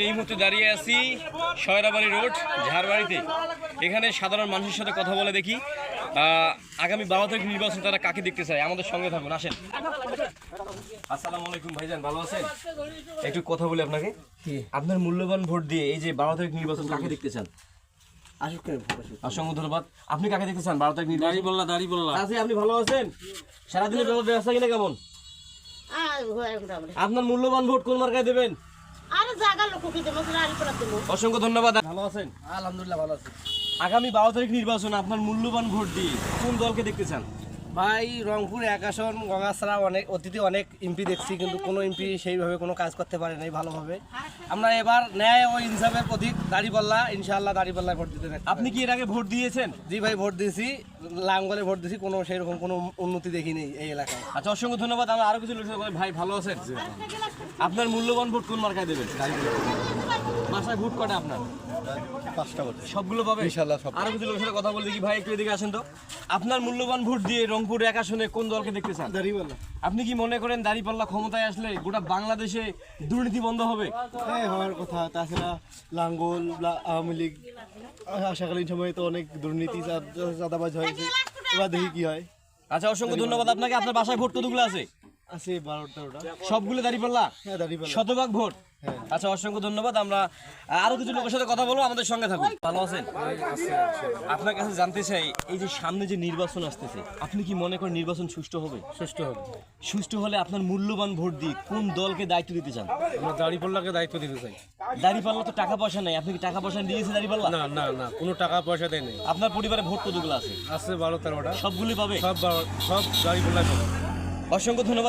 এই মুহূর্তে দাঁড়িয়ে আছি শয়রাবাড়ি রোড ঝাড়বাড়িতে। এখানে সাধারণ মানুষের সাথে কথা বলে দেখি আগামী 12 তারিখ নির্বাচন তারা কাকে দেখতে চায়। আমাদের সঙ্গে থাকুন, আসেন। আসসালামু আলাইকুম ভাইজান, ভালো আছেন? একটু কথা বলি আপনাকে। আপনার মূল্যবান ভোট দিয়ে এই যে 12 তারিখ নির্বাচন কাকে দেখতে চান? অসংখ্য ধন্যবাদ। আপনি কাকে দেখতে চান 12 তারিখ নির্বাচন? দাড়ি বললা আছি, আপনি ভালো আছেন? সারাদিনের ব্যবস্থা কিনা কেমন? আপনার মূল্যবান ভোট কোন মার্কায় দেবেন? অসংখ্য ধন্যবাদ। ভালো আছেন? আলহামদুলিল্লাহ ভালো আছি আগামী 12 তারিখ নির্বাচন আপনার মূল্যবান ভোট দিয়ে কোন দলকে দেখতে চান? ভাই। রংপুর এক আসন গঙ্গাছড়া অনেক এমপি দেখছি, কিন্তু কোনো এমপি সেইভাবে কোনো কাজ করতে পারে নাই ভালোভাবে। আমরা এবার ন্যায় ও ইনসাফের প্রতীক দাড়িপাল্লা, ইনশাআল্লাহ দাড়িপাল্লায় ভোট দিতে। আপনি কি এর আগে ভোট দিয়েছেন? জি ভাই, ভোট দিয়েছি, লাঙ্গলে ভোট দিয়েছি, কোনো সেরকম কোনো উন্নতি দেখিনি এই এলাকায়। আচ্ছা, অসংখ্য ধন্যবাদ। আমরা আরো কিছু লোক সাথে ভাই, ভালো আছেন? আপনার মূল্যবান ভোট কোন মার্কায় দেবেন? বাসায় ভোট কটা আপনার? 5টা ভোট সবগুলো পাবে ইনশাআল্লাহ। আরো কিছু লোকের সাথে কথা বলে দেখি। ভাই একটু এদিকে আসেন তো। আপনার মূল্যবান ভোট দিয়ে রংপুর এক আসনে কোন দলকে দেখতে চান? দাড়িপাল্লা। আপনি কি মনে করেন দাঁড়িপাল্লা ক্ষমতায় আসলে গোটা বাংলাদেশে দুর্নীতি বন্ধ হবে? হ্যাঁ, হওয়ার কথা। তাছাড়া লাঙ্গল আওয়ামী লীগ আশাকালীন সময়ে তো অনেক দুর্নীতি চাঁদাবাজ হয়েছে, এবার দেখি কি হয়। আচ্ছা, অসংখ্য ধন্যবাদ আপনাকে। আপনার বাসায় ভোট কতগুলো আছে? আছে 12টা। সবগুলো দাঁড়িপাল্লা? হ্যাঁ, দাড়িপাল্লা। শতভাগ ভোট। আচ্ছা, অসংখ্য ধন্যবাদ। আমরা আরো কিছু লোকের সাথে কথা বলবো, আমাদের সঙ্গে থাকুন। ভালো আছেন? আপনার কাছে জানতে চাই, এই যে সামনে যে নির্বাচন আসতেছে, আপনি কি মনে করেন নির্বাচন সুষ্ঠু হবে? সুষ্ঠু হবে। সুষ্ঠু হলে আপনার মূল্যবান ভোট দিয়ে কোন দলকে দায়িত্ব দিতে চান? আমরা দাড়িপাল্লাকে দায়িত্ব দিতে চাই। দাঁড়িপাল্লা তো টাকা পয়সা নাই, আপনি কি টাকা পয়সা দিয়েছে দাঁড়িপাল্লা? না না না, কোনো টাকা পয়সা দেয় নেই। আপনার পরিবারে ভোট কতগুলো আছে? আছে 12-13টা। সবগুলি পাবে? সব দাড়িপাল্লা। অসংখ্য ধন্যবাদ।